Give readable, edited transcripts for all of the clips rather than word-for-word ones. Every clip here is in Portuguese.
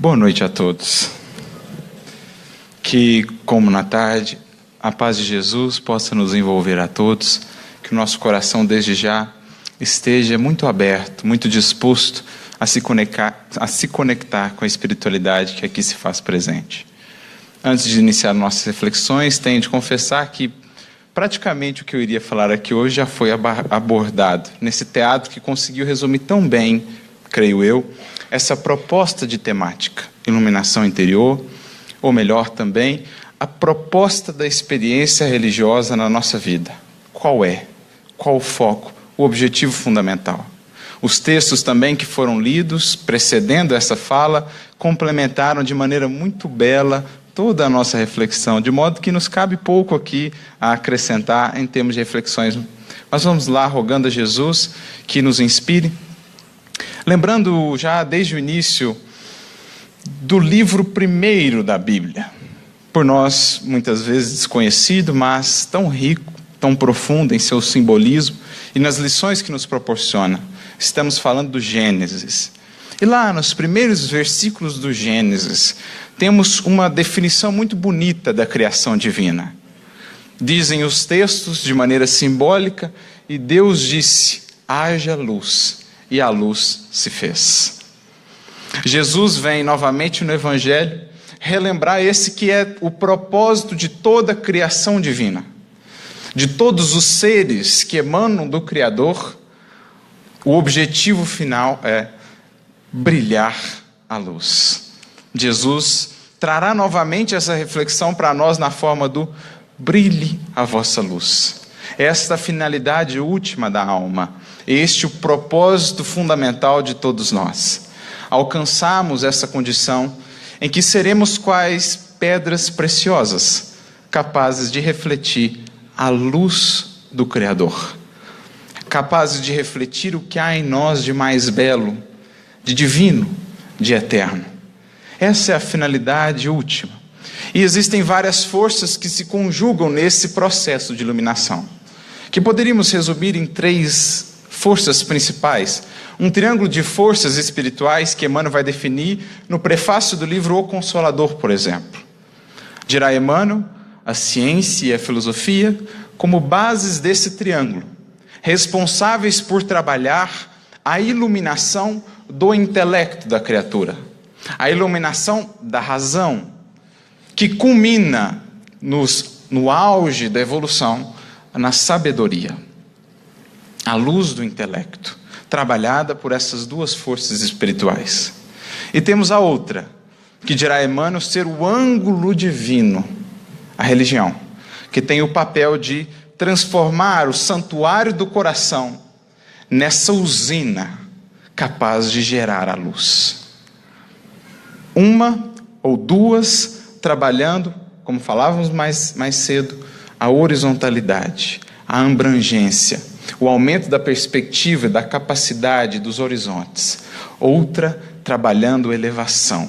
Boa noite a todos. Que, como na tarde, a paz de Jesus possa nos envolver a todos, que o nosso coração desde já esteja muito aberto, muito disposto a se conectar com a espiritualidade que aqui se faz presente. Antes de iniciar nossas reflexões, tenho de confessar que praticamente o que eu iria falar aqui hoje já foi abordado nesse teatro que conseguiu resumir tão bem, creio eu, essa proposta de temática, iluminação interior, ou melhor também, a proposta da experiência religiosa na nossa vida. Qual é? Qual o foco? O objetivo fundamental? Os textos também que foram lidos, precedendo essa fala, complementaram de maneira muito bela toda a nossa reflexão, de modo que nos cabe pouco aqui a acrescentar em termos de reflexões. Mas vamos lá, rogando a Jesus que nos inspire. Lembrando já desde o início do livro primeiro da Bíblia, por nós muitas vezes desconhecido, mas tão rico, tão profundo em seu simbolismo e nas lições que nos proporciona. Estamos falando do Gênesis. E lá nos primeiros versículos do Gênesis, temos uma definição muito bonita da criação divina. Dizem os textos de maneira simbólica, e Deus disse, haja luz, e a luz se fez. Jesus vem novamente no Evangelho relembrar esse que é o propósito de toda a criação divina. De todos os seres que emanam do Criador, o objetivo final é brilhar a luz. Jesus trará novamente essa reflexão para nós na forma do brilhe a vossa luz. Esta é a finalidade última da alma. Este é o propósito fundamental de todos nós. Alcançarmos essa condição em que seremos quais pedras preciosas, capazes de refletir a luz do Criador. Capazes de refletir o que há em nós de mais belo, de divino, de eterno. Essa é a finalidade última. E existem várias forças que se conjugam nesse processo de iluminação, que poderíamos resumir em 3 forças principais. Um triângulo de forças espirituais que Emmanuel vai definir no prefácio do livro O Consolador, por exemplo. Dirá Emmanuel, a ciência e a filosofia como bases desse triângulo, responsáveis por trabalhar a iluminação do intelecto da criatura, a iluminação da razão, que culmina no auge da evolução, na sabedoria. A luz do intelecto, trabalhada por essas 2 forças espirituais. E temos a outra, que dirá Emmanuel ser o ângulo divino, a religião, que tem o papel de transformar o santuário do coração nessa usina capaz de gerar a luz. Uma ou 2 trabalhando, como falávamos mais cedo, a horizontalidade, a abrangência, o aumento da perspectiva, da capacidade dos horizontes. Outra trabalhando elevação,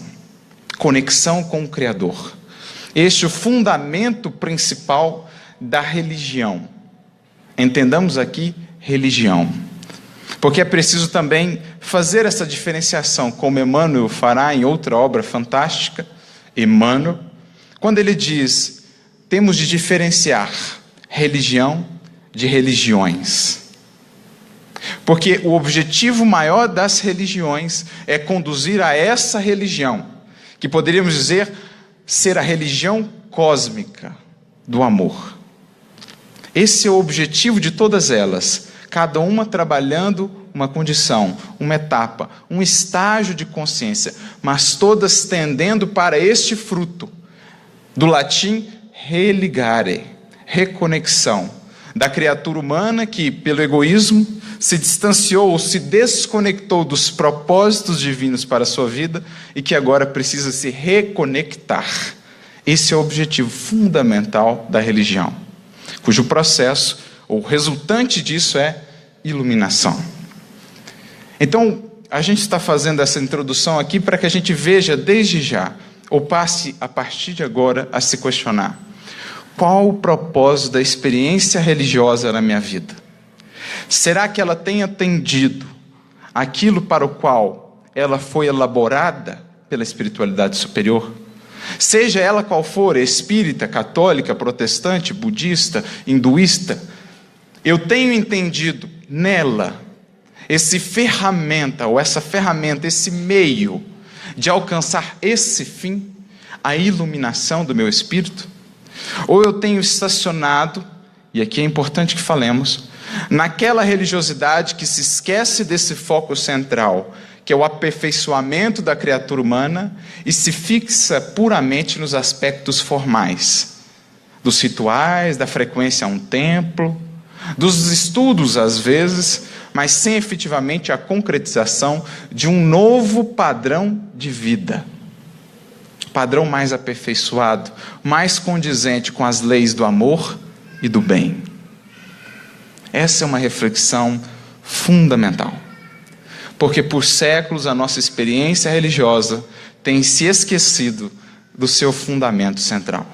conexão com o Criador. Este é o fundamento principal da religião. Entendamos aqui religião. Porque é preciso também fazer essa diferenciação, como Emmanuel fará em outra obra fantástica, Emmanuel, quando ele diz, temos de diferenciar religião de religiões. Porque o objetivo maior das religiões é conduzir a essa religião, que poderíamos dizer ser a religião cósmica do amor. Esse é o objetivo de todas elas, cada uma trabalhando uma condição, uma etapa, um estágio de consciência, mas todas tendendo para este fruto, do latim religare, reconexão, da criatura humana que, pelo egoísmo, se distanciou ou se desconectou dos propósitos divinos para a sua vida e que agora precisa se reconectar. Esse é o objetivo fundamental da religião, cujo processo, ou resultante disso é iluminação. Então, a gente está fazendo essa introdução aqui para que a gente veja desde já, ou passe a partir de agora a se questionar: qual o propósito da experiência religiosa na minha vida? Será que ela tem atendido aquilo para o qual ela foi elaborada pela espiritualidade superior. Seja ela qual for, espírita, católica, protestante, budista, hinduísta, eu tenho entendido nela essa ferramenta, esse meio de alcançar esse fim, a iluminação do meu espírito, ou eu tenho estacionado, e aqui é importante que falemos, naquela religiosidade que se esquece desse foco central, que é o aperfeiçoamento da criatura humana, e se fixa puramente nos aspectos formais, dos rituais, da frequência a um templo, dos estudos às vezes, mas sem efetivamente a concretização de um novo padrão de vida. Padrão mais aperfeiçoado, mais condizente com as leis do amor e do bem. Essa é uma reflexão fundamental. Porque por séculos a nossa experiência religiosa tem se esquecido do seu fundamento central.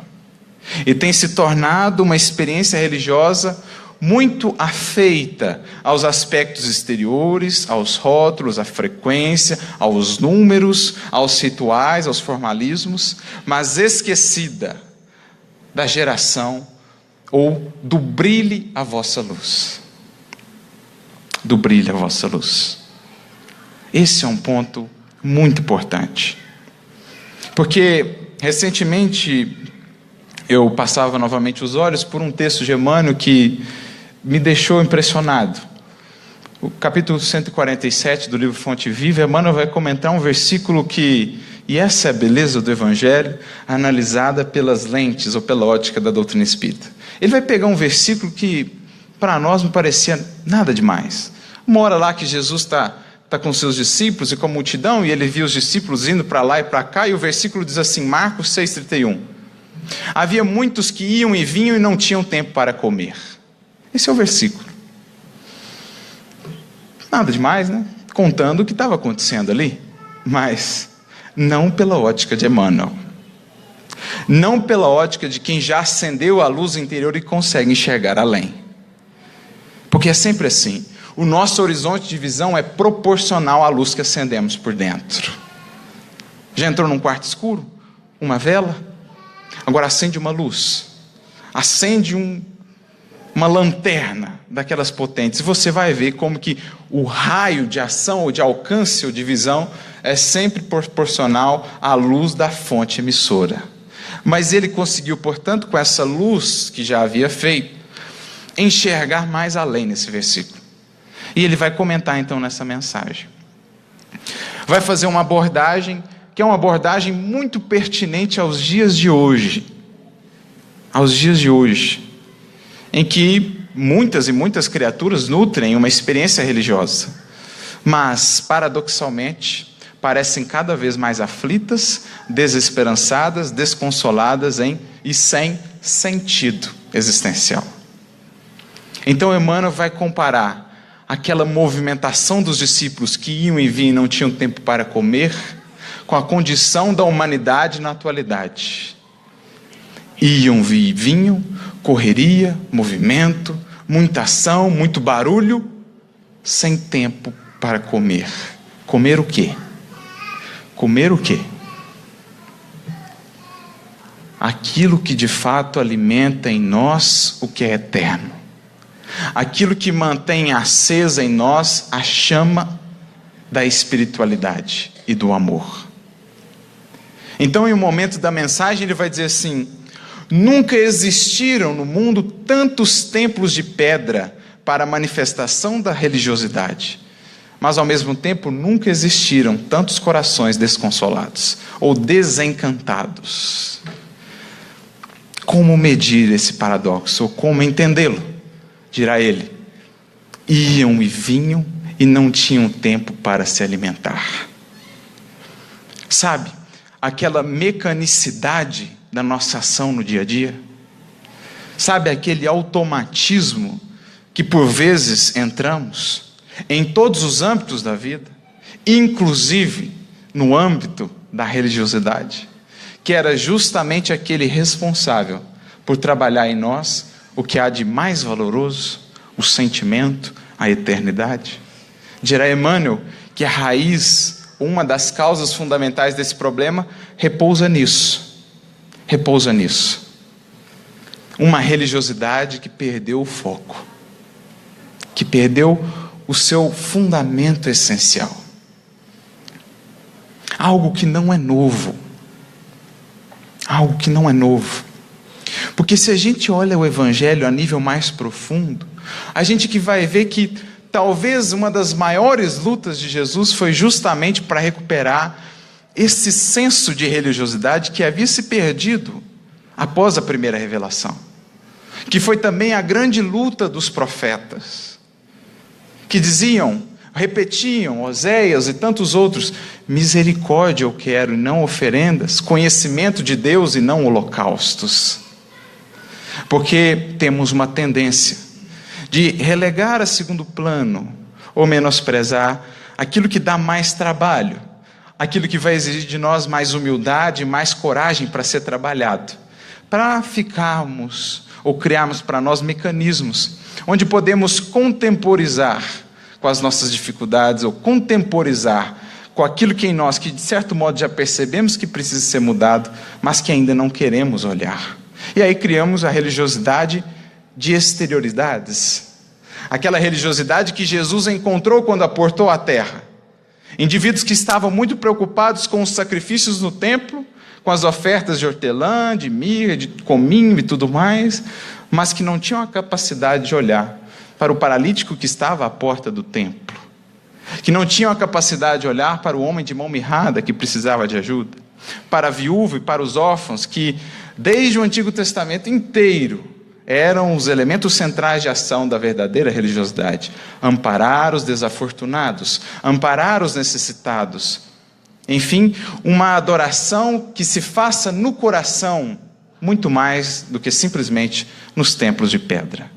E tem se tornado uma experiência religiosa muito afeita aos aspectos exteriores, aos rótulos, à frequência, aos números, aos rituais, aos formalismos, mas esquecida da geração ou do brilhe a vossa luz. Do brilhe a vossa luz. Esse é um ponto muito importante. Porque recentemente eu passava novamente os olhos por um texto de Emmanuel que me deixou impressionado. O capítulo 147 do livro Fonte Viva, Emmanuel vai comentar um versículo que, e essa é a beleza do Evangelho, analisada pelas lentes ou pela ótica da doutrina espírita. Ele vai pegar um versículo que para nós não parecia nada demais. Uma hora lá que Jesus está com seus discípulos e com a multidão, e ele viu os discípulos indo para lá e para cá, e o versículo diz assim, Marcos 6,31. Havia muitos que iam e vinham e não tinham tempo para comer. Esse é o versículo. Nada demais, né? Contando o que estava acontecendo ali, mas não pela ótica de Emmanuel. Não pela ótica de quem já acendeu a luz interior e consegue enxergar além. Porque é sempre assim. O nosso horizonte de visão é proporcional à luz que acendemos por dentro. Já entrou num quarto escuro? Uma vela? Agora acende uma luz. Acende uma lanterna daquelas potentes. E você vai ver como que o raio de ação ou de alcance ou de visão é sempre proporcional à luz da fonte emissora. Mas ele conseguiu, portanto, com essa luz que já havia feito, enxergar mais além nesse versículo. E ele vai comentar então nessa mensagem. Vai fazer uma abordagem que é uma abordagem muito pertinente aos dias de hoje. Aos dias de hoje, em que muitas e muitas criaturas nutrem uma experiência religiosa, mas, paradoxalmente, parecem cada vez mais aflitas, desesperançadas, desconsoladas e sem sentido existencial. Então Emmanuel vai comparar aquela movimentação dos discípulos que iam e vinham e não tinham tempo para comer, com a condição da humanidade na atualidade. Iam e vinham, correria, movimento, muita ação, muito barulho, sem tempo para comer. Comer o quê? Comer o quê? Aquilo que de fato alimenta em nós o que é eterno. Aquilo que mantém acesa em nós a chama da espiritualidade e do amor. Então, em um momento da mensagem, ele vai dizer assim: nunca existiram no mundo tantos templos de pedra para a manifestação da religiosidade, mas ao mesmo tempo nunca existiram tantos corações desconsolados ou desencantados. Como medir esse paradoxo, ou como entendê-lo? Dirá ele: iam e vinham e não tinham tempo para se alimentar. Sabe, aquela mecanicidade da nossa ação no dia a dia? Sabe, aquele automatismo que por vezes entramos em todos os âmbitos da vida, inclusive no âmbito da religiosidade, que era justamente aquele responsável por trabalhar em nós o que há de mais valoroso, o sentimento, a eternidade. Dirá Emmanuel que a raiz uma das causas fundamentais desse problema, repousa nisso. Repousa nisso. Uma religiosidade que perdeu o foco, que perdeu o seu fundamento essencial. Algo que não é novo. Algo que não é novo. Porque se a gente olha o Evangelho a nível mais profundo, a gente que vai ver que talvez uma das maiores lutas de Jesus foi justamente para recuperar esse senso de religiosidade que havia se perdido após a primeira revelação. Que foi também a grande luta dos profetas, que diziam, repetiam, Oséias e tantos outros, misericórdia eu quero e não oferendas, conhecimento de Deus e não holocaustos. Porque temos uma tendência de relegar a segundo plano ou menosprezar aquilo que dá mais trabalho, aquilo que vai exigir de nós mais humildade, mais coragem para ser trabalhado, para ficarmos ou criarmos para nós mecanismos onde podemos contemporizar com as nossas dificuldades ou contemporizar com aquilo que em nós, que de certo modo já percebemos que precisa ser mudado, mas que ainda não queremos olhar. E aí criamos a religiosidade de exterioridades. Aquela religiosidade que Jesus encontrou quando aportou a terra. Indivíduos que estavam muito preocupados com os sacrifícios no templo, com as ofertas de hortelã, de mirra, de cominho e tudo mais, mas que não tinham a capacidade de olhar para o paralítico que estava à porta do templo, que não tinham a capacidade de olhar para o homem de mão mirrada que precisava de ajuda, para a viúva e para os órfãos que, desde o Antigo Testamento inteiro, eram os elementos centrais de ação da verdadeira religiosidade: amparar os desafortunados, amparar os necessitados. Enfim, uma adoração que se faça no coração, muito mais do que simplesmente nos templos de pedra.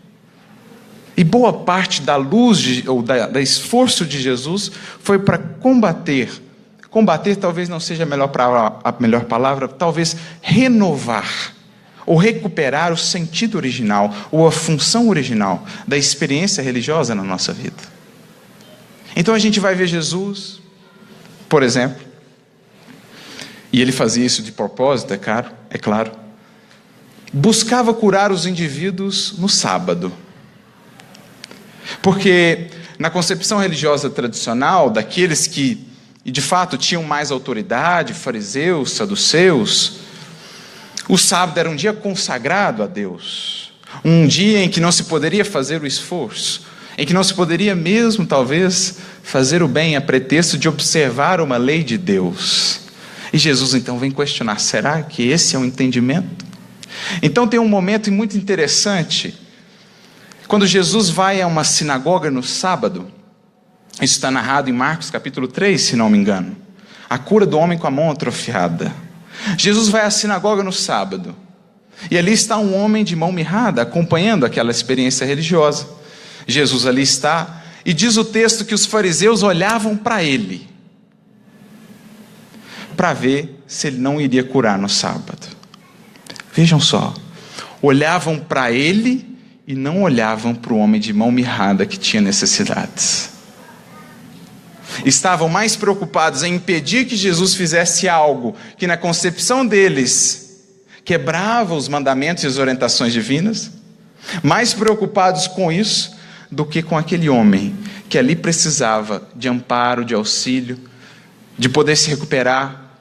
E boa parte da luz, ou da esforço de Jesus, foi para combater talvez não seja a melhor palavra, talvez renovar, ou recuperar o sentido original, ou a função original da experiência religiosa na nossa vida. Então a gente vai ver Jesus, por exemplo, e ele fazia isso de propósito, é claro, buscava curar os indivíduos no sábado. Porque na concepção religiosa tradicional, daqueles que de fato tinham mais autoridade, fariseus, saduceus, o sábado era um dia consagrado a Deus, um dia em que não se poderia fazer o esforço, em que não se poderia mesmo, talvez, fazer o bem a pretexto de observar uma lei de Deus. E Jesus então vem questionar, será que esse é o entendimento? Então tem um momento muito interessante, quando Jesus vai a uma sinagoga no sábado. Isso está narrado em Marcos capítulo 3, se não me engano. A cura do homem com a mão atrofiada. Jesus vai à sinagoga no sábado, e ali está um homem de mão mirrada, acompanhando aquela experiência religiosa. Jesus ali está, e diz o texto que os fariseus olhavam para ele, para ver se ele não iria curar no sábado. Vejam só, olhavam para ele e não olhavam para o homem de mão mirrada que tinha necessidades. Estavam mais preocupados em impedir que Jesus fizesse algo que na concepção deles quebrava os mandamentos e as orientações divinas, mais preocupados com isso do que com aquele homem que ali precisava de amparo, de auxílio, de poder se recuperar,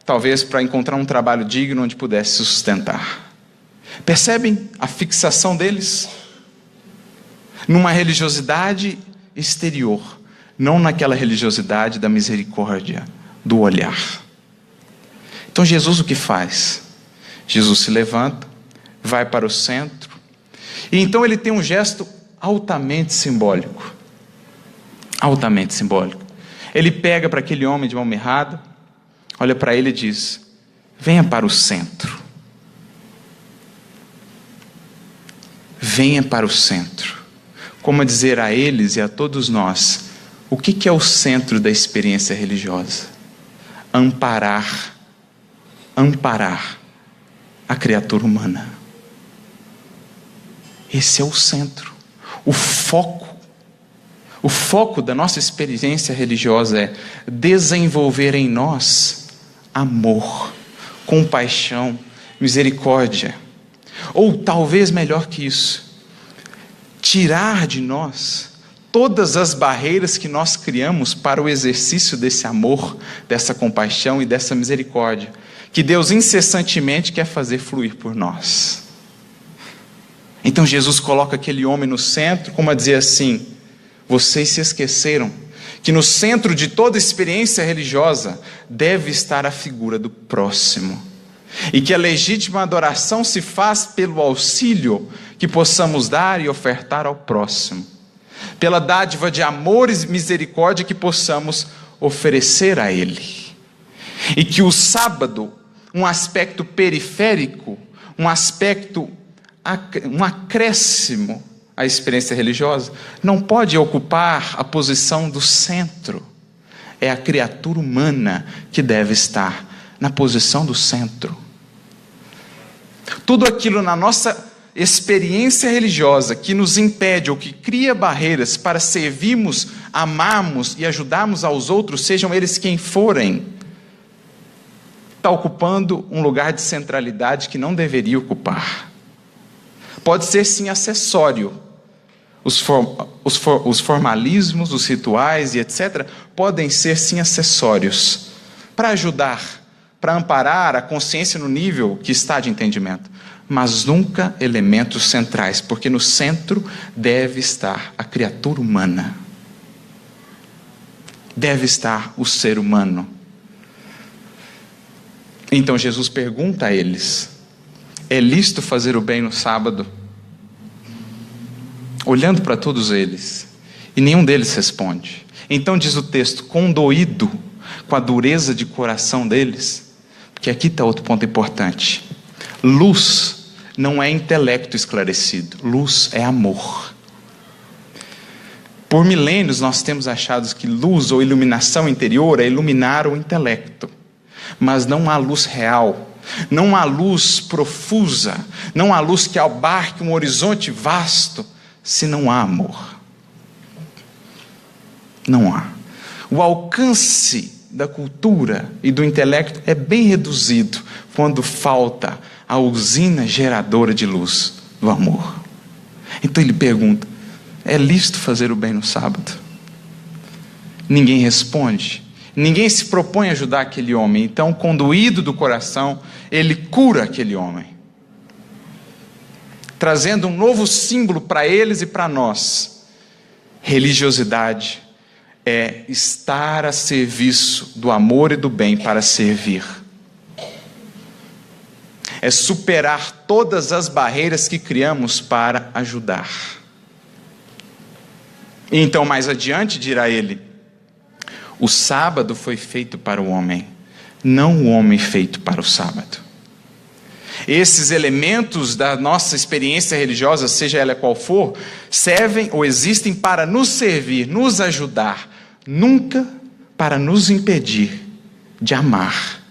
talvez para encontrar um trabalho digno onde pudesse se sustentar. Percebem a fixação deles? Numa religiosidade exterior, não naquela religiosidade da misericórdia, do olhar. Então Jesus o que faz? Jesus se levanta, vai para o centro, e então ele tem um gesto altamente simbólico. Altamente simbólico. Ele pega para aquele homem de mão mirrada, olha para ele e diz: venha para o centro. Venha para o centro. Como a dizer a eles e a todos nós, o que é o centro da experiência religiosa? Amparar a criatura humana. Esse é o centro, o foco O foco da nossa experiência religiosa é desenvolver em nós amor, compaixão, misericórdia. Ou talvez melhor que isso, tirar de nós todas as barreiras que nós criamos para o exercício desse amor, dessa compaixão e dessa misericórdia, que Deus incessantemente quer fazer fluir por nós. Então Jesus coloca aquele homem no centro, como a dizer assim: vocês se esqueceram que no centro de toda experiência religiosa deve estar a figura do próximo, e que a legítima adoração se faz pelo auxílio que possamos dar e ofertar ao próximo, pela dádiva de amor e misericórdia que possamos oferecer a ele. E que o sábado, um aspecto periférico, um acréscimo à experiência religiosa, não pode ocupar a posição do centro. É a criatura humana que deve estar na posição do centro. Tudo aquilo na nossa experiência religiosa que nos impede ou que cria barreiras para servirmos, amarmos e ajudarmos aos outros, sejam eles quem forem, está ocupando um lugar de centralidade que não deveria ocupar. Pode ser sim acessório. Os formalismos, os rituais e etc. podem ser sim acessórios para ajudar, para amparar a consciência no nível que está de entendimento, mas nunca elementos centrais, porque no centro deve estar a criatura humana, deve estar o ser humano. Então Jesus pergunta a eles: é lícito fazer o bem no sábado? Olhando para todos eles, e nenhum deles responde. Então diz o texto, condoído com a dureza de coração deles, porque aqui está outro ponto importante. Luz não é intelecto esclarecido, luz é amor. Por milênios nós temos achado que luz ou iluminação interior é iluminar o intelecto, mas não há luz real, não há luz profusa, não há luz que abarque um horizonte vasto, se não há amor. Não há. O alcance da cultura e do intelecto é bem reduzido quando falta a usina geradora de luz do amor. Então ele pergunta: é lícito fazer o bem no sábado? Ninguém responde. Ninguém se propõe a ajudar aquele homem. Então, conduído do coração, ele cura aquele homem, trazendo um novo símbolo para eles e para nós. Religiosidade é estar a serviço do amor e do bem para servir. É superar todas as barreiras que criamos para ajudar. E então, mais adiante, dirá ele: o sábado foi feito para o homem, não o homem feito para o sábado. Esses elementos da nossa experiência religiosa, seja ela qual for, servem ou existem para nos servir, nos ajudar, nunca para nos impedir de amar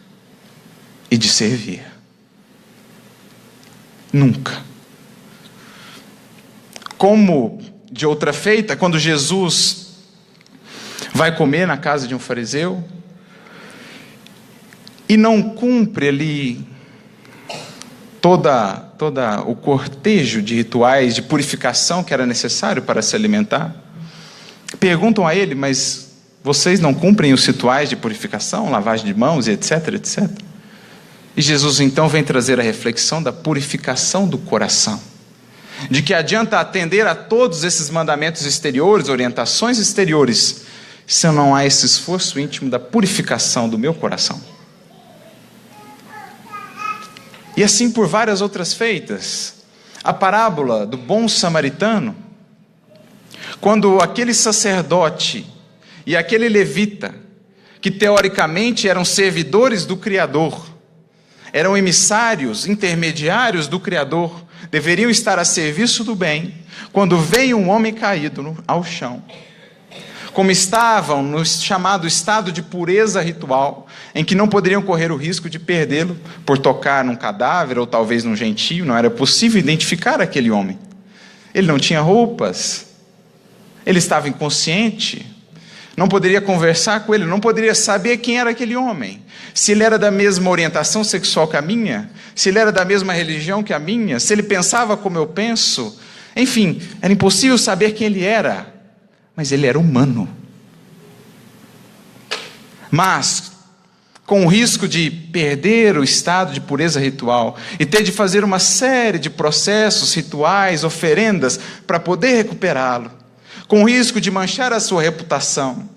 e de servir. Nunca. Como de outra feita, quando Jesus vai comer na casa de um fariseu e não cumpre ali toda o cortejo de rituais de purificação que era necessário para se alimentar, perguntam a ele: mas vocês não cumprem os rituais de purificação, lavagem de mãos e etc, etc? E Jesus então vem trazer a reflexão da purificação do coração, de que adianta atender a todos esses mandamentos exteriores, orientações exteriores, se não há esse esforço íntimo da purificação do meu coração. E assim por várias outras feitas. A parábola do bom samaritano, quando aquele sacerdote e aquele levita, que teoricamente eram servidores do Criador, eram emissários, intermediários do Criador, deveriam estar a serviço do bem, quando veio um homem caído ao chão, como estavam no chamado estado de pureza ritual, em que não poderiam correr o risco de perdê-lo por tocar num cadáver ou talvez num gentio, não era possível identificar aquele homem. Ele não tinha roupas, Ele estava inconsciente, não poderia conversar com ele, não poderia saber quem era aquele homem. Se ele era da mesma orientação sexual que a minha, se ele era da mesma religião que a minha, se ele pensava como eu penso. Enfim, era impossível saber quem ele era, mas ele era humano. Mas, com o risco de perder o estado de pureza ritual e ter de fazer uma série de processos, rituais, oferendas para poder recuperá-lo, com o risco de manchar a sua reputação,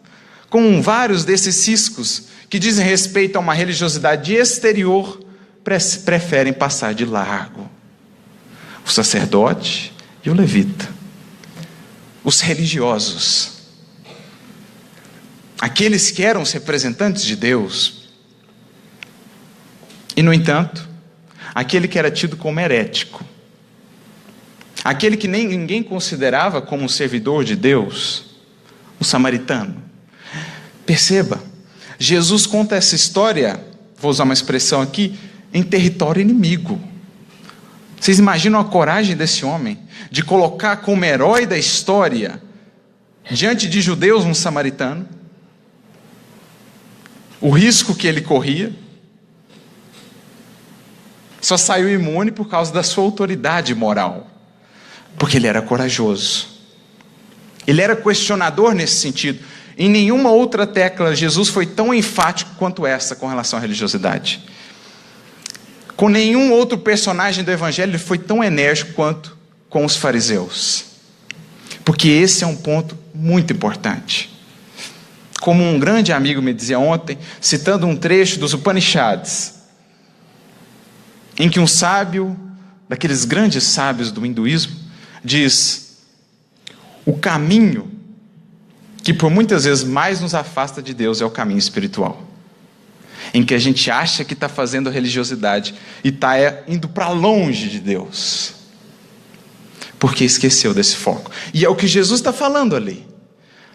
com vários desses riscos que dizem respeito a uma religiosidade exterior, preferem passar de largo. O sacerdote e o levita, os religiosos, aqueles que eram os representantes de Deus. E, no entanto, aquele que era tido como herético, aquele que nem ninguém considerava como um servidor de Deus, o samaritano. Perceba, Jesus conta essa história, vou usar uma expressão aqui, em território inimigo. Vocês imaginam a coragem desse homem de colocar como herói da história, diante de judeus, um samaritano? O risco que ele corria. Só saiu imune por causa da sua autoridade moral, porque ele era corajoso. Ele era questionador nesse sentido. Em nenhuma outra tecla Jesus foi tão enfático quanto essa com relação à religiosidade. Com nenhum outro personagem do Evangelho ele foi tão enérgico quanto com os fariseus. Porque esse é um ponto muito importante. Como um grande amigo me dizia ontem, citando um trecho dos Upanishads, em que um sábio, daqueles grandes sábios do hinduísmo, diz: o caminho que por muitas vezes mais nos afasta de Deus é o caminho espiritual, em que a gente acha que está fazendo religiosidade e está indo para longe de Deus, porque esqueceu desse foco. E é o que Jesus está falando ali.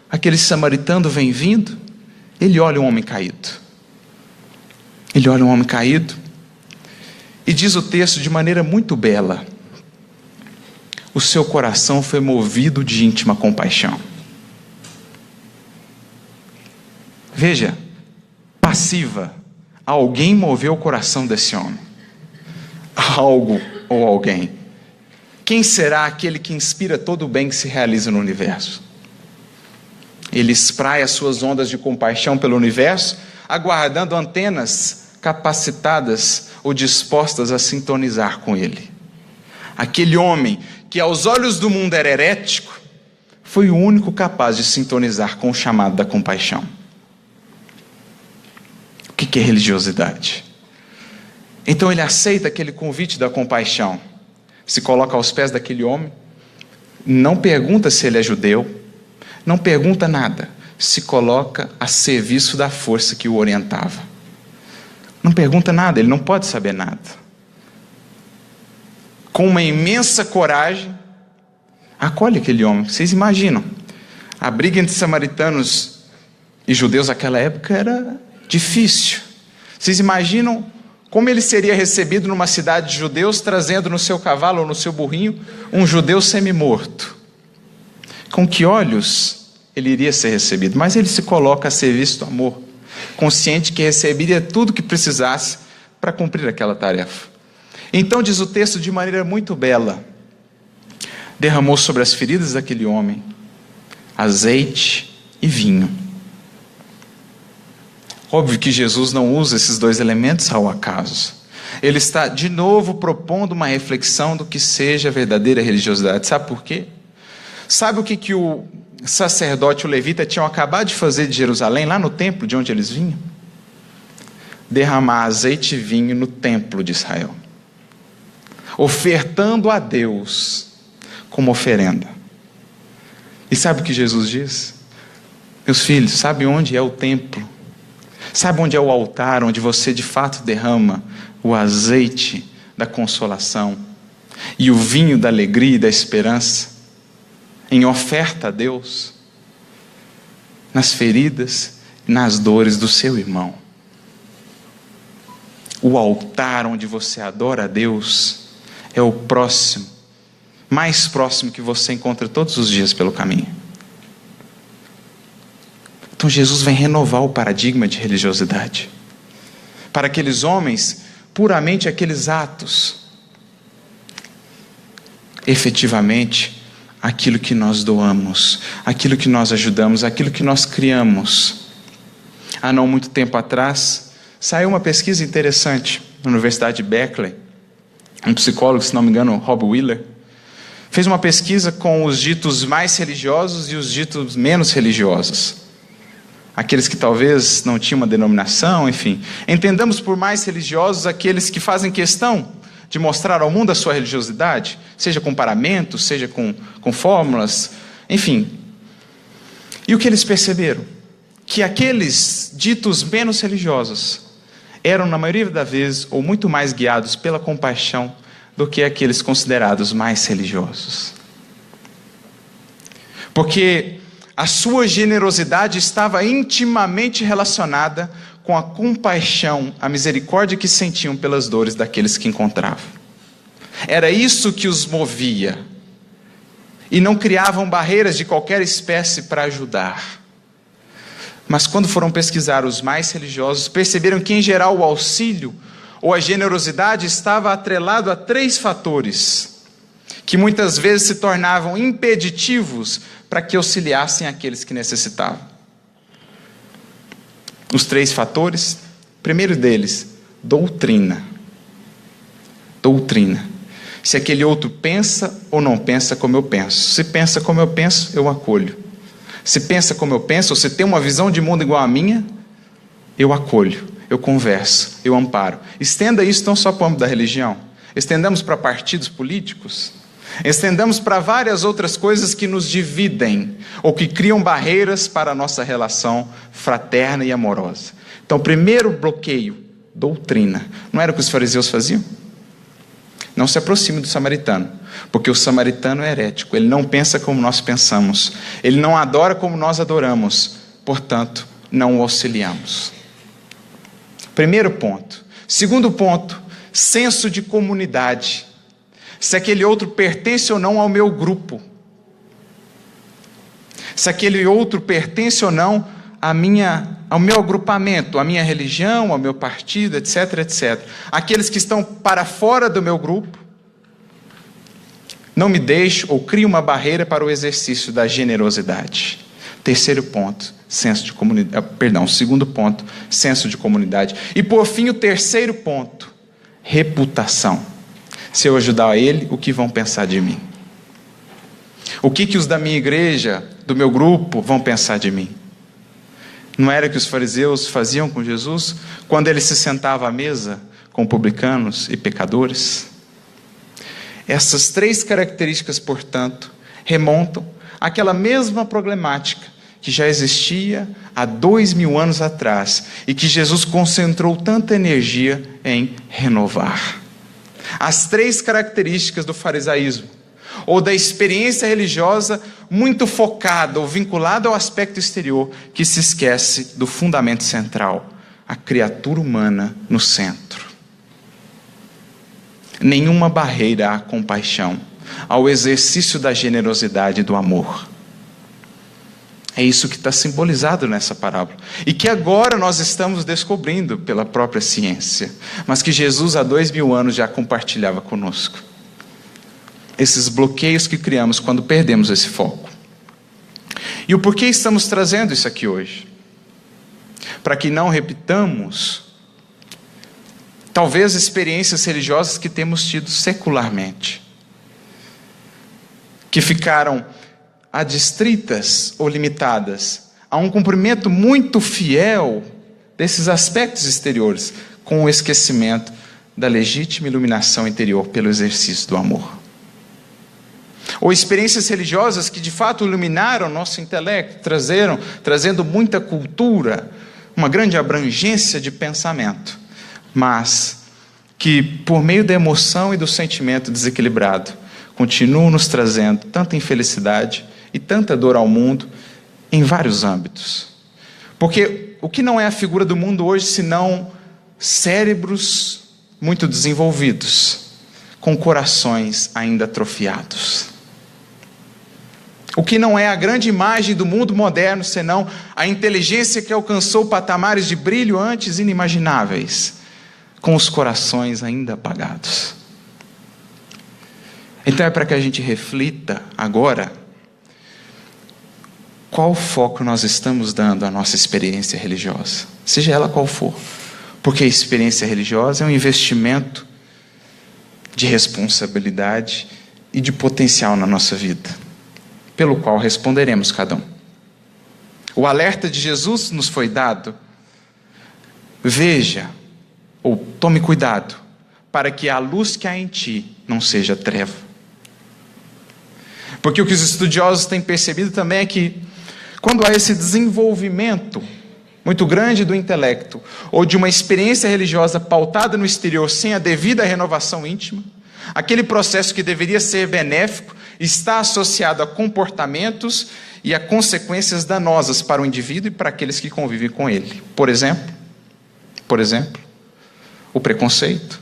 Aquele samaritano vem vindo, ele olha um homem caído. Ele olha um homem caído, e diz o texto de maneira muito bela: o seu coração foi movido de íntima compaixão. Veja, passiva, alguém moveu o coração desse homem. Algo ou alguém. Quem será aquele que inspira todo o bem que se realiza no universo? Ele espraia suas ondas de compaixão pelo universo, aguardando antenas capacitadas ou dispostas a sintonizar com ele. Aquele homem que aos olhos do mundo era herético, foi o único capaz de sintonizar com o chamado da compaixão. O que é religiosidade? Então ele aceita aquele convite da compaixão, se coloca aos pés daquele homem, não pergunta se ele é judeu, não pergunta nada, se coloca a serviço da força que o orientava. Não pergunta nada, ele não pode saber nada. Com uma imensa coragem, acolhe aquele homem. Vocês imaginam, a briga entre samaritanos e judeus naquela época era difícil. Vocês imaginam como ele seria recebido numa cidade de judeus, trazendo no seu cavalo ou no seu burrinho um judeu semi-morto? Com que olhos ele iria ser recebido? Mas ele se coloca a serviço do amor, consciente que receberia tudo o que precisasse para cumprir aquela tarefa. Então diz o texto de maneira muito bela: derramou sobre as feridas daquele homem azeite e vinho. Óbvio que Jesus não usa esses dois elementos ao acaso. Ele está de novo propondo uma reflexão do que seja a verdadeira religiosidade. Sabe por quê? Sabe o que o sacerdote e o levita tinham acabado de fazer de Jerusalém, lá no templo de onde eles vinham? Derramar azeite e vinho no templo de Israel, ofertando a Deus como oferenda. E sabe o que Jesus diz? Meus filhos, sabe onde é o templo? Sabe onde é o altar, onde você de fato derrama o azeite da consolação e o vinho da alegria e da esperança, em oferta a Deus? Nas feridas e nas dores do seu irmão. O altar onde você adora a Deus é o próximo, mais próximo que você encontra todos os dias pelo caminho. Então Jesus vem renovar o paradigma de religiosidade. Para aqueles homens, puramente aqueles atos. Efetivamente, aquilo que nós doamos, aquilo que nós ajudamos, aquilo que nós criamos. Há não muito tempo atrás, saiu uma pesquisa interessante na Universidade de Berkeley. Um psicólogo, se não me engano, Rob Wheeler, fez uma pesquisa com os ditos mais religiosos e os ditos menos religiosos. Aqueles que talvez não tinham uma denominação, enfim. Entendamos por mais religiosos aqueles que fazem questão de mostrar ao mundo a sua religiosidade, seja com paramentos, seja com fórmulas, enfim. E o que eles perceberam? Que aqueles ditos menos religiosos eram, na maioria das vezes, ou muito mais guiados pela compaixão do que aqueles considerados mais religiosos. Porque a sua generosidade estava intimamente relacionada com a compaixão, a misericórdia que sentiam pelas dores daqueles que encontravam. Era isso que os movia. E não criavam barreiras de qualquer espécie para ajudar. Mas quando foram pesquisar os mais religiosos, perceberam que, em geral, o auxílio ou a generosidade estava atrelado a 3 fatores, que muitas vezes se tornavam impeditivos para que auxiliassem aqueles que necessitavam. Os 3 fatores, primeiro deles, doutrina. Doutrina. Se aquele outro pensa ou não pensa como eu penso. Se pensa como eu penso, eu acolho. Se pensa como eu penso, ou se tem uma visão de mundo igual à minha, eu acolho, eu converso, eu amparo. Estenda isso não só para o âmbito da religião, estendamos para partidos políticos, estendamos para várias outras coisas que nos dividem, ou que criam barreiras para a nossa relação fraterna e amorosa. Então, primeiro bloqueio, doutrina. Não era o que os fariseus faziam? Não se aproxime do samaritano, porque o samaritano é herético, ele não pensa como nós pensamos, ele não adora como nós adoramos, portanto, não o auxiliamos. Primeiro ponto. Segundo ponto, senso de comunidade. Se aquele outro pertence ou não ao meu grupo. Se aquele outro pertence ou não ao meu agrupamento, à minha religião, ao meu partido, etc, etc. Aqueles que estão para fora do meu grupo, não me deixo ou crio uma barreira para o exercício da generosidade. Terceiro ponto, segundo ponto, senso de comunidade. E por fim, o terceiro ponto, reputação. Se eu ajudar ele, o que vão pensar de mim? O que os da minha igreja, do meu grupo, vão pensar de mim? Não era o que os fariseus faziam com Jesus, quando ele se sentava à mesa com publicanos e pecadores? Essas 3 características, portanto, remontam àquela mesma problemática que já existia há 2000 anos atrás e que Jesus concentrou tanta energia em renovar. As 3 características do farisaísmo, ou da experiência religiosa muito focada ou vinculada ao aspecto exterior, que se esquece do fundamento central, a criatura humana no centro. Nenhuma barreira à compaixão, ao exercício da generosidade e do amor. É isso que está simbolizado nessa parábola. E que agora nós estamos descobrindo pela própria ciência, mas que Jesus há 2000 anos já compartilhava conosco. Esses bloqueios que criamos quando perdemos esse foco. E o porquê estamos trazendo isso aqui hoje? Para que não repitamos, talvez, experiências religiosas que temos tido secularmente, que ficaram adstritas ou limitadas a um cumprimento muito fiel desses aspectos exteriores, com o esquecimento da legítima iluminação interior pelo exercício do amor. Ou experiências religiosas que de fato iluminaram nosso intelecto, trazendo muita cultura, uma grande abrangência de pensamento, mas que por meio da emoção e do sentimento desequilibrado, continuam nos trazendo tanta infelicidade e tanta dor ao mundo em vários âmbitos. Porque o que não é a figura do mundo hoje, senão cérebros muito desenvolvidos, com corações ainda atrofiados. O que não é a grande imagem do mundo moderno, senão a inteligência que alcançou patamares de brilho antes inimagináveis, com os corações ainda apagados. Então é para que a gente reflita agora qual foco nós estamos dando à nossa experiência religiosa, seja ela qual for, porque a experiência religiosa é um investimento de responsabilidade e de potencial na nossa vida, pelo qual responderemos cada um. O alerta de Jesus nos foi dado: veja, ou tome cuidado, para que a luz que há em ti não seja treva. Porque o que os estudiosos têm percebido também é que, quando há esse desenvolvimento muito grande do intelecto, ou de uma experiência religiosa pautada no exterior sem a devida renovação íntima, aquele processo que deveria ser benéfico está associado a comportamentos e a consequências danosas para o indivíduo e para aqueles que convivem com ele. Por exemplo, o preconceito.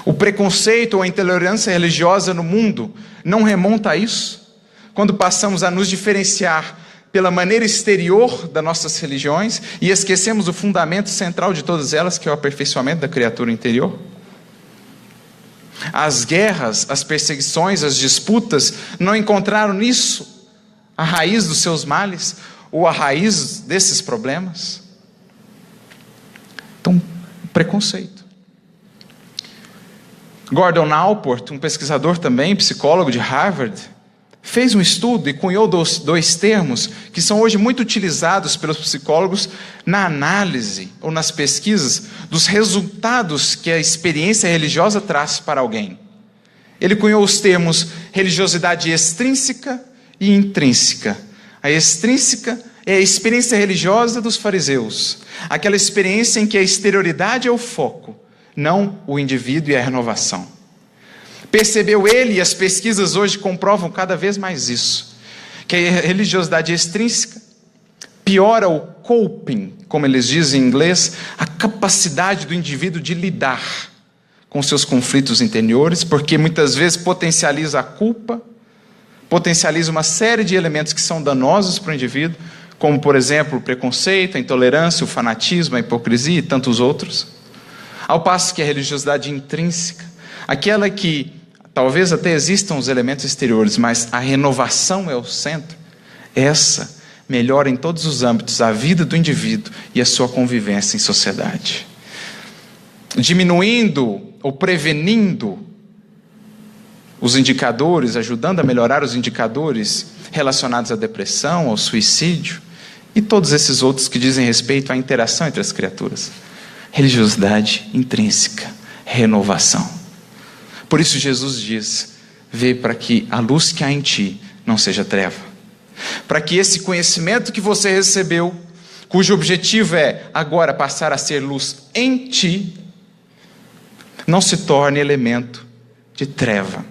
O preconceito ou a intolerância religiosa no mundo não remonta a isso. Quando passamos a nos diferenciar pela maneira exterior das nossas religiões e esquecemos o fundamento central de todas elas, que é o aperfeiçoamento da criatura interior. As guerras, as perseguições, as disputas não encontraram nisso a raiz dos seus males ou a raiz desses problemas? Então, preconceito. Gordon Allport, um pesquisador também, psicólogo de Harvard, fez um estudo e cunhou dois termos que são hoje muito utilizados pelos psicólogos na análise ou nas pesquisas dos resultados que a experiência religiosa traz para alguém. Ele cunhou os termos religiosidade extrínseca e intrínseca. A extrínseca é a experiência religiosa dos fariseus, aquela experiência em que a exterioridade é o foco, não o indivíduo e a renovação. Percebeu ele, e as pesquisas hoje comprovam cada vez mais isso, que a religiosidade extrínseca piora o coping, como eles dizem em inglês, a capacidade do indivíduo de lidar com seus conflitos interiores, porque muitas vezes potencializa a culpa, potencializa uma série de elementos que são danosos para o indivíduo, como, por exemplo, o preconceito, a intolerância, o fanatismo, a hipocrisia e tantos outros. Ao passo que a religiosidade intrínseca, aquela que talvez até existam os elementos exteriores, mas a renovação é o centro, essa melhora em todos os âmbitos a vida do indivíduo e a sua convivência em sociedade. Diminuindo ou prevenindo os indicadores, ajudando a melhorar os indicadores relacionados à depressão, ao suicídio e todos esses outros que dizem respeito à interação entre as criaturas. Religiosidade intrínseca, renovação. Por isso Jesus diz: vê para que a luz que há em ti não seja treva. Para que esse conhecimento que você recebeu, cujo objetivo é agora passar a ser luz em ti, não se torne elemento de treva,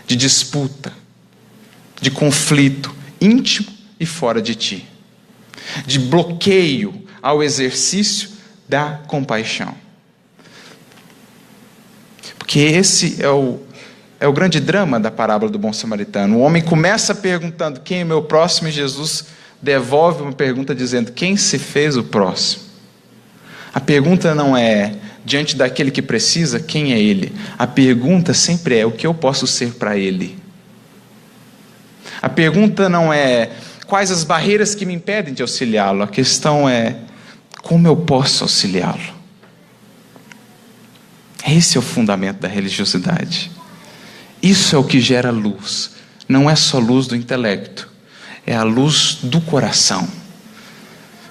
de disputa, de conflito íntimo e fora de ti, de bloqueio ao exercício da compaixão. Porque esse é o grande drama da parábola do bom samaritano. O homem começa perguntando quem é meu próximo, e Jesus devolve uma pergunta dizendo quem se fez o próximo. A pergunta não é diante daquele que precisa, quem é ele? A pergunta sempre é o que eu posso ser para ele. A pergunta não é quais as barreiras que me impedem de auxiliá-lo. A questão é como eu posso auxiliá-lo. Esse é o fundamento da religiosidade. Isso é o que gera luz. Não é só luz do intelecto, é a luz do coração.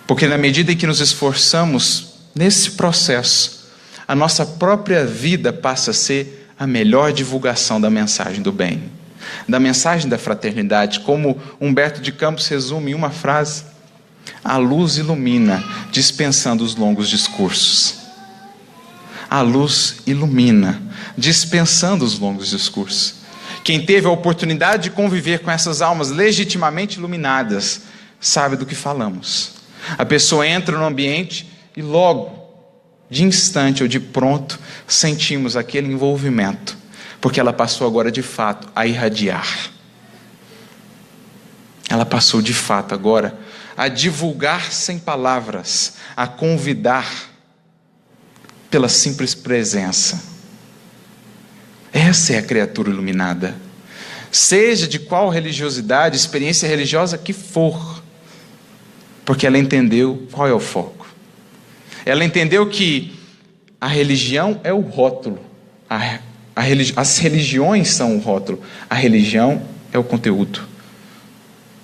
Porque na medida em que nos esforçamos nesse processo, a nossa própria vida passa a ser a melhor divulgação da mensagem do bem, da mensagem da fraternidade, como Humberto de Campos resume em uma frase: a luz ilumina, dispensando os longos discursos. A luz ilumina, dispensando os longos discursos. Quem teve a oportunidade de conviver com essas almas legitimamente iluminadas, sabe do que falamos. A pessoa entra no ambiente e logo, de instante ou de pronto, sentimos aquele envolvimento, porque ela passou agora de fato a irradiar. ela passou de fato agora a divulgar sem palavras, a convidar pela simples presença. Essa é a criatura iluminada. Seja de qual religiosidade, experiência religiosa que for, porque ela entendeu qual é o foco. Ela entendeu que a religião é o rótulo, as religiões são o rótulo, a religião é o conteúdo,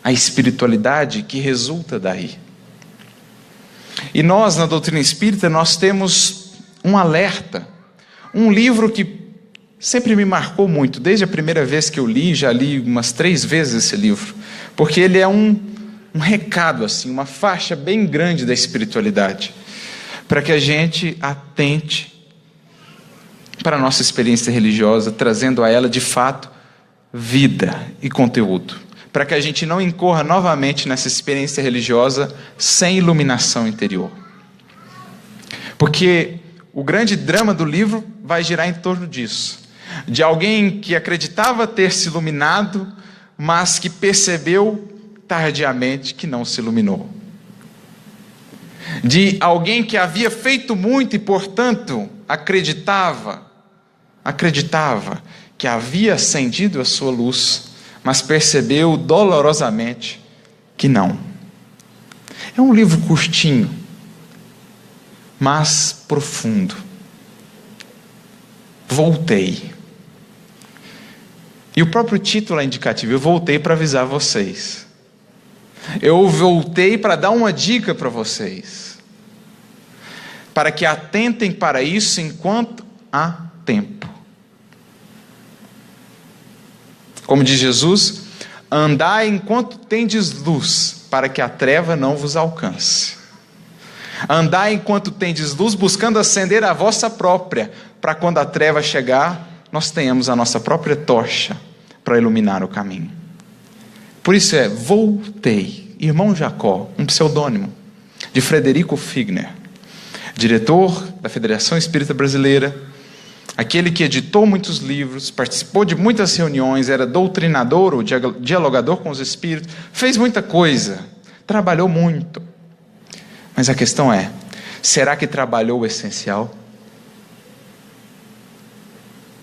a espiritualidade que resulta daí. E nós, na doutrina espírita, nós temos um alerta, um livro que sempre me marcou muito, desde a primeira vez que eu li, já li umas 3 vezes esse livro, porque ele é um recado, assim, uma faixa bem grande da espiritualidade, para que a gente atente para a nossa experiência religiosa, trazendo a ela, de fato, vida e conteúdo, para que a gente não incorra novamente nessa experiência religiosa sem iluminação interior. Porque o grande drama do livro vai girar em torno disso, de alguém que acreditava ter se iluminado, mas que percebeu tardiamente que não se iluminou. De alguém que havia feito muito e, portanto, acreditava que havia acendido a sua luz, mas percebeu dolorosamente que não. É um livro curtinho, mas profundo. Voltei. E o próprio título é indicativo. Eu voltei para avisar vocês. Eu voltei para dar uma dica para vocês, para que atentem para isso enquanto há tempo. Como diz Jesus, andai enquanto tendes luz, para que a treva não vos alcance. Andai enquanto tendes luz, buscando acender a vossa própria, para quando a treva chegar, nós tenhamos a nossa própria tocha para iluminar o caminho. Por isso voltei. Irmão Jacó, um pseudônimo de Frederico Figner, diretor da Federação Espírita Brasileira, aquele que editou muitos livros, participou de muitas reuniões, era doutrinador ou dialogador com os espíritos, fez muita coisa, trabalhou muito. Mas a questão é, será que trabalhou o essencial?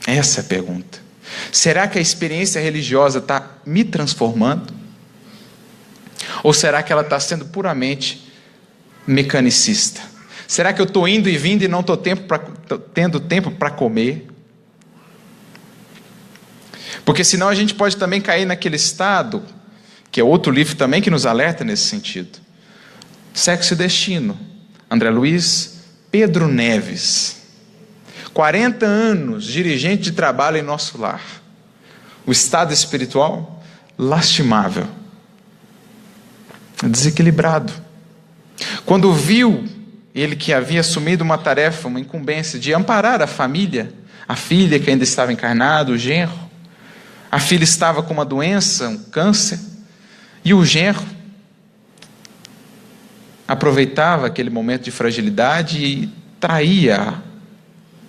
Essa é a pergunta. Será que a experiência religiosa está me transformando? Ou será que ela está sendo puramente mecanicista? Será que eu estou indo e vindo e não estou tendo tempo para comer? Porque senão a gente pode também cair naquele estado, que é outro livro também que nos alerta nesse sentido. Sexo e Destino, André Luiz, Pedro Neves. 40 anos, dirigente de trabalho em nosso lar. O estado espiritual, lastimável. Desequilibrado. Quando viu ele que havia assumido uma tarefa, uma incumbência de amparar a família, a filha que ainda estava encarnada, o genro, a filha estava com uma doença, um câncer, e o genro aproveitava aquele momento de fragilidade e traía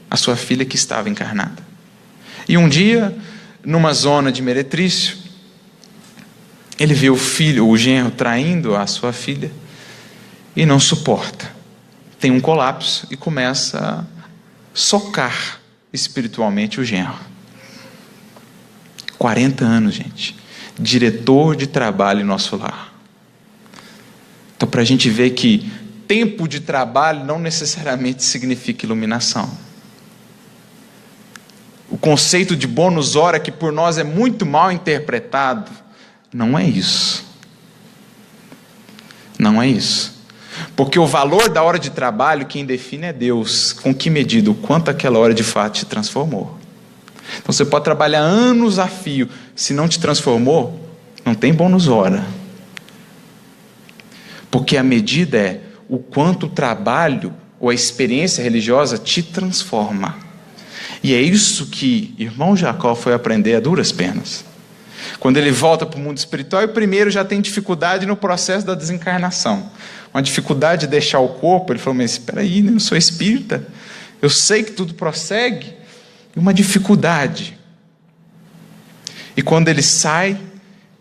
a sua filha que estava encarnada. E um dia, numa zona de meretrício, ele vê o genro traindo a sua filha e não suporta. Tem um colapso e começa a socar espiritualmente o genro. 40 anos, gente. Diretor de trabalho em nosso lar. Então, para a gente ver que tempo de trabalho não necessariamente significa iluminação. O conceito de bônus hora, que por nós é muito mal interpretado, não é isso. Não é isso. Porque o valor da hora de trabalho, quem define é Deus. Com que medida? O quanto aquela hora de fato te transformou. Então você pode trabalhar anos a fio, se não te transformou, não tem bônus hora. Porque a medida é o quanto o trabalho ou a experiência religiosa te transforma. E é isso que irmão Jacó foi aprender a duras penas. Quando ele volta para o mundo espiritual, e primeiro já tem dificuldade no processo da desencarnação. Uma dificuldade de deixar o corpo. Ele falou, mas espera aí, eu não sou espírita. Eu sei que tudo prossegue. E uma dificuldade. E quando ele sai,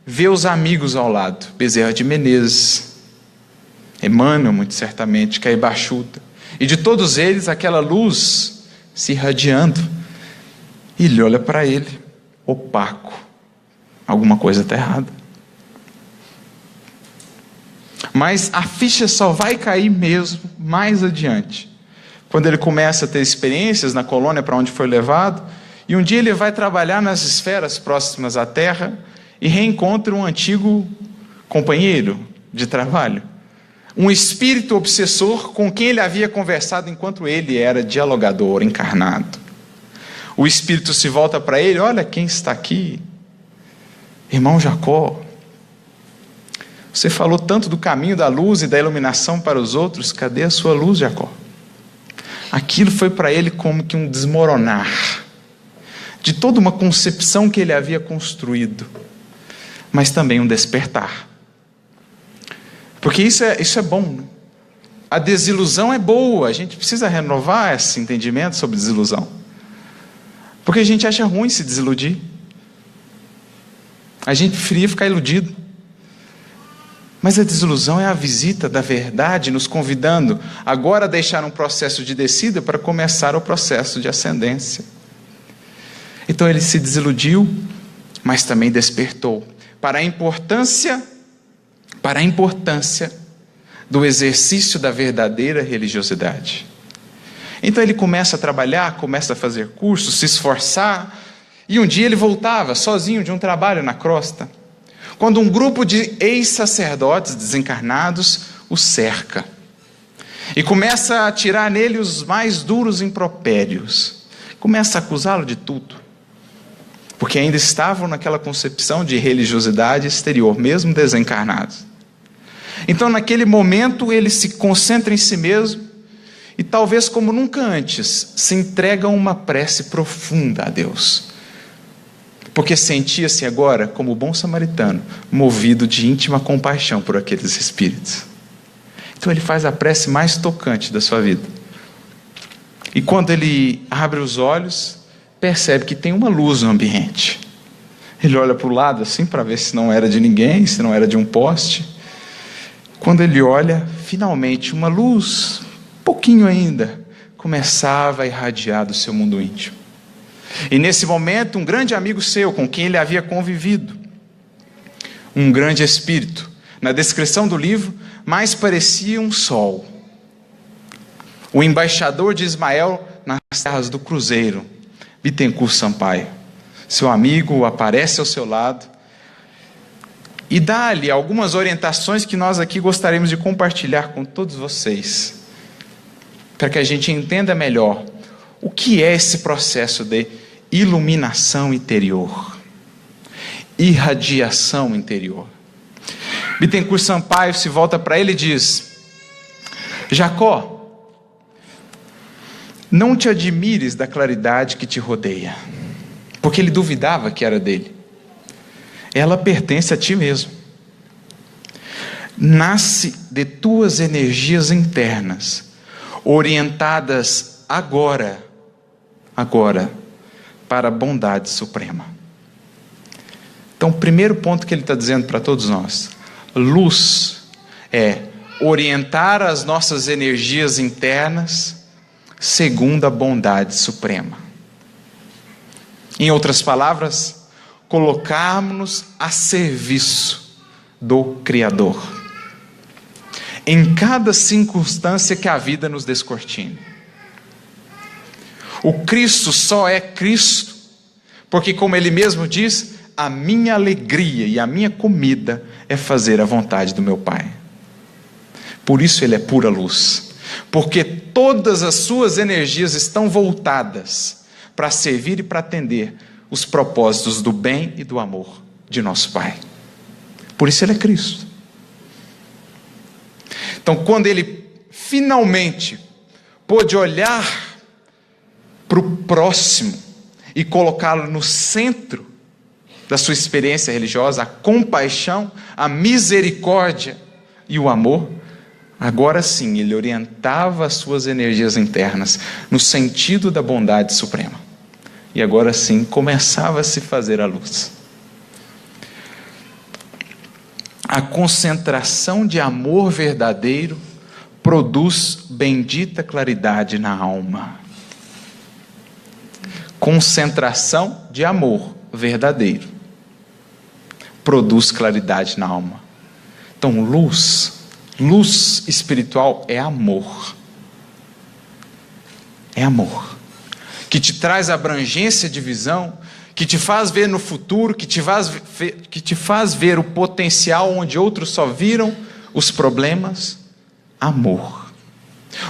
vê os amigos ao lado, Bezerra de Menezes, Emmanuel, muito certamente, Caibachuta, e de todos eles aquela luz se irradiando, e ele olha para ele, opaco, alguma coisa está errada. Mas a ficha só vai cair mesmo mais adiante, quando ele começa a ter experiências na colônia para onde foi levado, e um dia ele vai trabalhar nas esferas próximas à Terra e reencontra um antigo companheiro de trabalho, um espírito obsessor com quem ele havia conversado enquanto ele era dialogador encarnado. O espírito se volta para ele: olha quem está aqui, irmão Jacó. Você falou tanto do caminho da luz e da iluminação para os outros, cadê a sua luz, Jacó? Aquilo foi para ele como que um desmoronar de toda uma concepção que ele havia construído, mas também um despertar. Porque isso é bom, né? A desilusão é boa, a gente precisa renovar esse entendimento sobre desilusão. Porque a gente acha ruim se desiludir. A gente preferia ficar iludido. Mas a desilusão é a visita da verdade, nos convidando agora a deixar um processo de descida para começar o processo de ascendência. Então ele se desiludiu, mas também despertou para a importância do exercício da verdadeira religiosidade. Então ele começa a trabalhar, começa a fazer cursos, se esforçar, e um dia ele voltava sozinho de um trabalho na crosta, quando um grupo de ex-sacerdotes desencarnados o cerca e começa a atirar nele os mais duros impropérios, começa a acusá-lo de tudo, porque ainda estavam naquela concepção de religiosidade exterior, mesmo desencarnados. Então naquele momento ele se concentra em si mesmo e talvez como nunca antes se entrega a uma prece profunda a Deus, porque sentia-se agora como bom samaritano, movido de íntima compaixão por aqueles espíritos. Então ele faz a prece mais tocante da sua vida, e quando ele abre os olhos, percebe que tem uma luz no ambiente. Ele olha para o lado assim para ver se não era de ninguém, se não era de um poste. Quando ele olha, finalmente uma luz, pouquinho ainda, começava a irradiar do seu mundo íntimo. E nesse momento, um grande amigo seu, com quem ele havia convivido, um grande espírito, na descrição do livro, mais parecia um sol. O embaixador de Ismael nas terras do Cruzeiro, Bittencourt Sampaio. Seu amigo aparece ao seu lado e dá-lhe algumas orientações que nós aqui gostaríamos de compartilhar com todos vocês, para que a gente entenda melhor o que é esse processo de iluminação interior, irradiação interior. Bittencourt Sampaio se volta para ele e diz: Jacó, não te admires da claridade que te rodeia, porque ele duvidava que era dele. Ela pertence a ti mesmo. Nasce de tuas energias internas, orientadas agora, para a bondade suprema. Então, o primeiro ponto que ele está dizendo para todos nós: luz é orientar as nossas energias internas segundo a bondade suprema. Em outras palavras, colocarmos-nos a serviço do Criador, em cada circunstância que a vida nos descortine. O Cristo só é Cristo, porque, como Ele mesmo diz, a minha alegria e a minha comida é fazer a vontade do meu Pai. Por isso Ele é pura luz, porque todas as suas energias estão voltadas para servir e para atender os propósitos do bem e do amor de nosso Pai. Por isso Ele é Cristo. Então, quando Ele finalmente pôde olhar para o próximo e colocá-lo no centro da sua experiência religiosa, a compaixão, a misericórdia e o amor, agora sim ele orientava as suas energias internas no sentido da bondade suprema, e agora sim começava a se fazer a luz. A concentração de amor verdadeiro produz bendita claridade na alma. Concentração de amor verdadeiro produz claridade na alma. Então, luz espiritual é amor. É amor. Que te traz abrangência de visão, que te faz ver no futuro, que te faz ver o potencial onde outros só viram os problemas. Amor.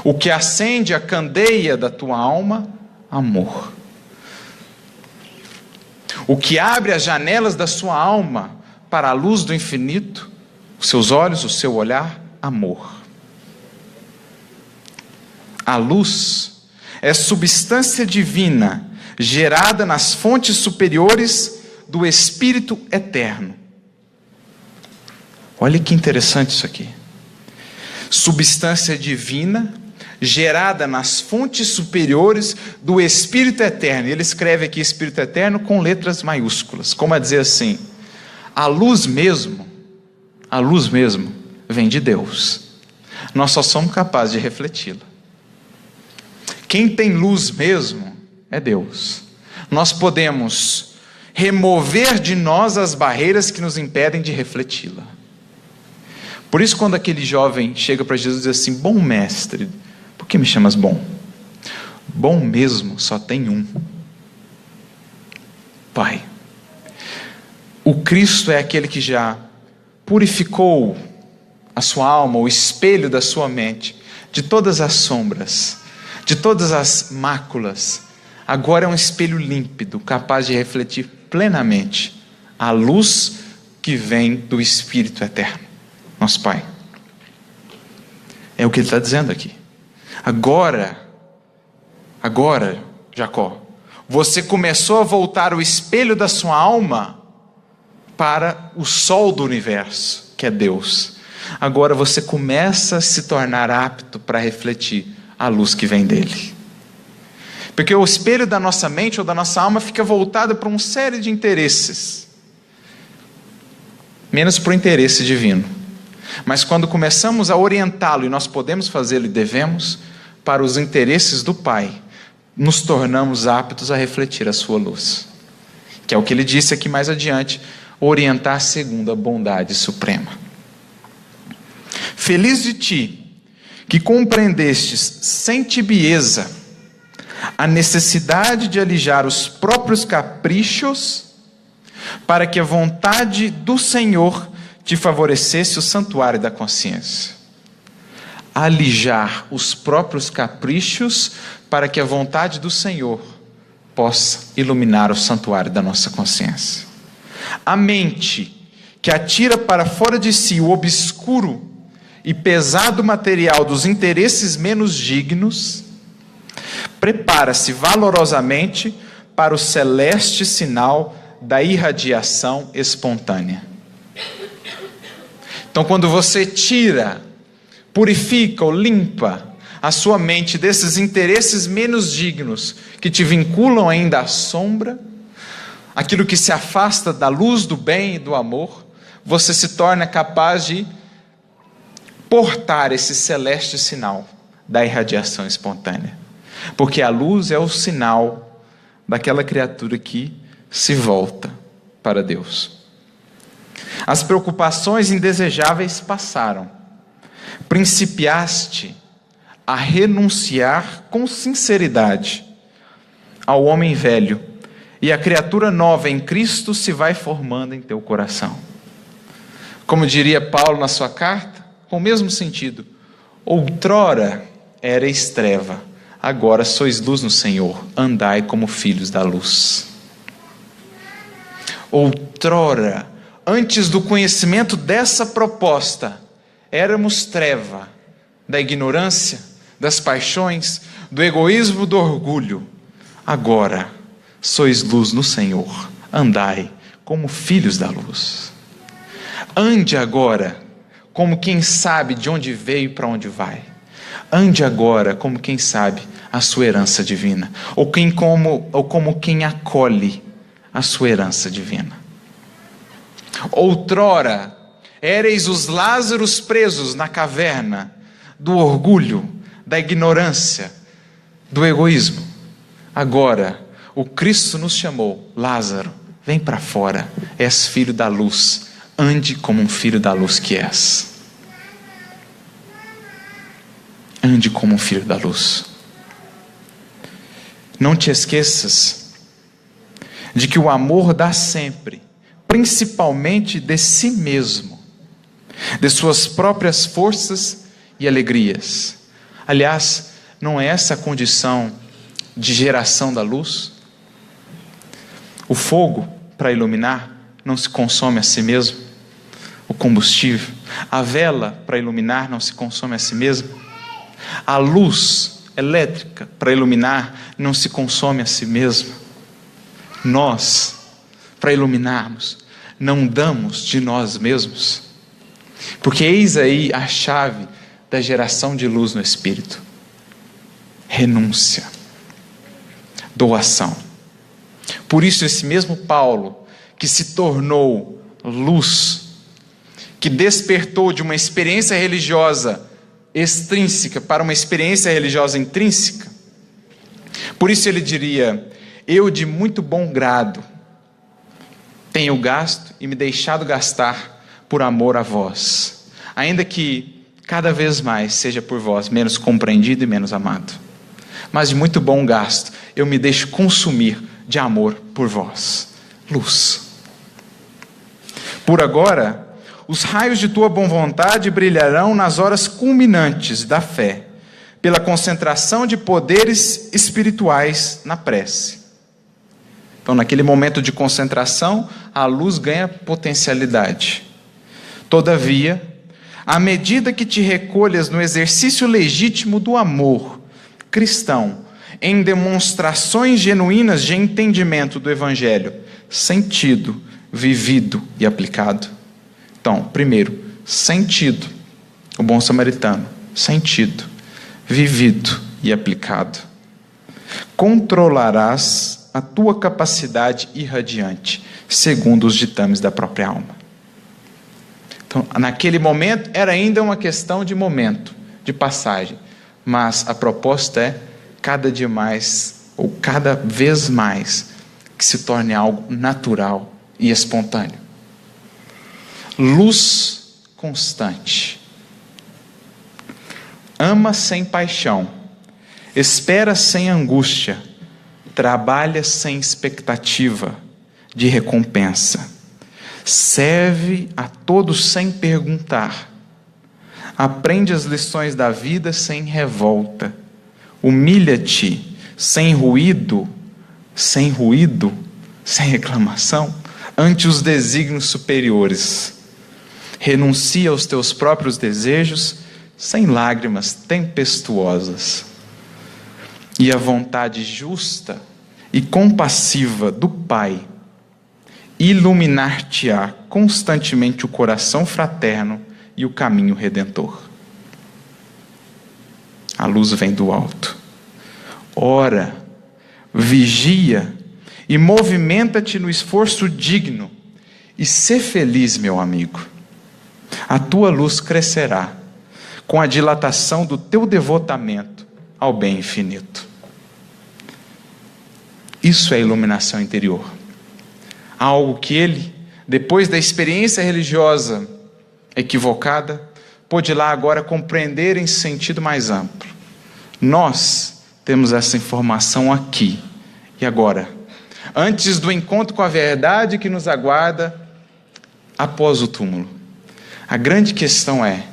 O que acende a candeia da tua alma, amor. O que abre as janelas da sua alma para a luz do infinito, os seus olhos, o seu olhar, amor. A luz é substância divina gerada nas fontes superiores do Espírito eterno. Olha que interessante isso aqui. Substância divina gerada nas fontes superiores do Espírito eterno. Ele escreve aqui Espírito eterno com letras maiúsculas, como a dizer assim: a luz mesmo vem de Deus. Nós só somos capazes de refleti-la. Quem tem luz mesmo é Deus. Nós podemos remover de nós as barreiras que nos impedem de refleti-la. Por isso, quando aquele jovem chega para Jesus e diz assim: bom mestre, por que me chamas bom? Bom mesmo só tem um: Pai. O Cristo é aquele que já purificou a sua alma, o espelho da sua mente, de todas as sombras, de todas as máculas. Agora é um espelho límpido, capaz de refletir plenamente a luz que vem do Espírito eterno, nosso Pai. É o que ele está dizendo aqui. Agora, Jacó, você começou a voltar o espelho da sua alma para o sol do universo, que é Deus. Agora você começa a se tornar apto para refletir a luz que vem dele. Porque o espelho da nossa mente ou da nossa alma fica voltado para uma série de interesses, menos para o interesse divino. Mas quando começamos a orientá-lo, e nós podemos fazê-lo e devemos, para os interesses do Pai, nos tornamos aptos a refletir a sua luz. Que é o que ele disse aqui mais adiante: orientar segundo a bondade suprema. Feliz de ti, que compreendestes sem tibieza a necessidade de alijar os próprios caprichos, para que a vontade do Senhor te favorecesse o santuário da consciência. Alijar os próprios caprichos, para que a vontade do Senhor possa iluminar o santuário da nossa consciência. A mente que atira para fora de si o obscuro e pesado material dos interesses menos dignos, prepara-se valorosamente para o celeste sinal da irradiação espontânea. Então, quando você tira, purifica ou limpa a sua mente desses interesses menos dignos, que te vinculam ainda à sombra, aquilo que se afasta da luz do bem e do amor, você se torna capaz de portar esse celeste sinal da irradiação espontânea. Porque a luz é o sinal daquela criatura que se volta para Deus. As preocupações indesejáveis passaram. Principiaste a renunciar com sinceridade ao homem velho, e a criatura nova em Cristo se vai formando em teu coração. Como diria Paulo na sua carta, com o mesmo sentido: outrora erais treva, agora sois luz no Senhor, andai como filhos da luz. Outrora, antes do conhecimento dessa proposta, éramos treva, da ignorância, das paixões, do egoísmo, do orgulho. Agora sois luz no Senhor, andai como filhos da luz. Ande agora como quem sabe de onde veio e para onde vai. Ande agora como quem sabe a sua herança divina, ou como quem acolhe a sua herança divina. Outrora Éreis os Lázaros presos na caverna do orgulho, da ignorância, do egoísmo. Agora, o Cristo nos chamou: Lázaro, vem para fora, és filho da luz, ande como um filho da luz que és. Ande como um filho da luz. Não te esqueças de que o amor dá sempre, principalmente de si mesmo, de suas próprias forças e alegrias. Aliás, não é essa a condição de geração da luz? O fogo, para iluminar, não se consome a si mesmo. O combustível, a vela, para iluminar, não se consome a si mesmo. A luz elétrica, para iluminar, não se consome a si mesma. Nós, para iluminarmos, não damos de nós mesmos. Porque eis aí a chave da geração de luz no Espírito: renúncia, doação. Por isso, esse mesmo Paulo, que se tornou luz, que despertou de uma experiência religiosa extrínseca para uma experiência religiosa intrínseca, por isso ele diria: eu de muito bom grado tenho gasto e me deixado gastar por amor a vós, ainda que cada vez mais seja por vós menos compreendido e menos amado, mas de muito bom gasto eu me deixo consumir de amor por vós. Luz. Por agora, os raios de tua boa vontade brilharão nas horas culminantes da fé, pela concentração de poderes espirituais na prece. Então, naquele momento de concentração, a luz ganha potencialidade. Todavia, à medida que te recolhas no exercício legítimo do amor cristão, em demonstrações genuínas de entendimento do Evangelho, sentido, vivido e aplicado. Então, primeiro, sentido, o bom samaritano, sentido, vivido e aplicado. Controlarás a tua capacidade irradiante, segundo os ditames da própria alma. Então, naquele momento, era ainda uma questão de momento, de passagem, mas a proposta é cada dia mais, ou cada vez mais, que se torne algo natural e espontâneo. Luz constante. Ama sem paixão. Espera sem angústia. Trabalha sem expectativa de recompensa. Serve a todos sem perguntar. Aprende as lições da vida sem revolta. Humilha-te sem ruído, sem reclamação, ante os desígnios superiores. Renuncia aos teus próprios desejos sem lágrimas tempestuosas. E a vontade justa e compassiva do Pai iluminar-te-á constantemente o coração fraterno e o caminho redentor. A luz vem do alto. Ora, vigia e movimenta-te no esforço digno e sê feliz, meu amigo. A tua luz crescerá com a dilatação do teu devotamento ao bem infinito. Isso é iluminação interior. Algo que ele, depois da experiência religiosa equivocada, pôde lá agora compreender em sentido mais amplo. Nós temos essa informação aqui e agora, antes do encontro com a verdade que nos aguarda após o túmulo. A grande questão é,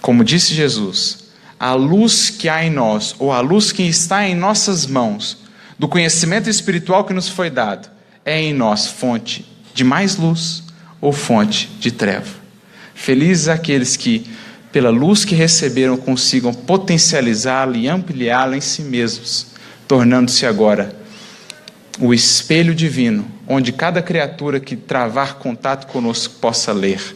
como disse Jesus, a luz que há em nós, ou a luz que está em nossas mãos, do conhecimento espiritual que nos foi dado, é em nós fonte de mais luz ou fonte de treva. Felizes aqueles que, pela luz que receberam, consigam potencializá-la e ampliá-la em si mesmos, tornando-se agora o espelho divino, onde cada criatura que travar contato conosco possa ler: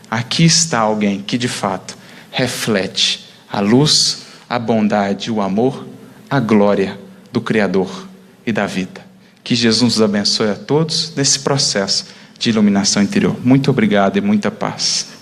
aqui está alguém que de fato reflete a luz, a bondade, o amor, a glória do Criador e da vida. Que Jesus nos abençoe a todos nesse processo de iluminação interior. Muito obrigado e muita paz.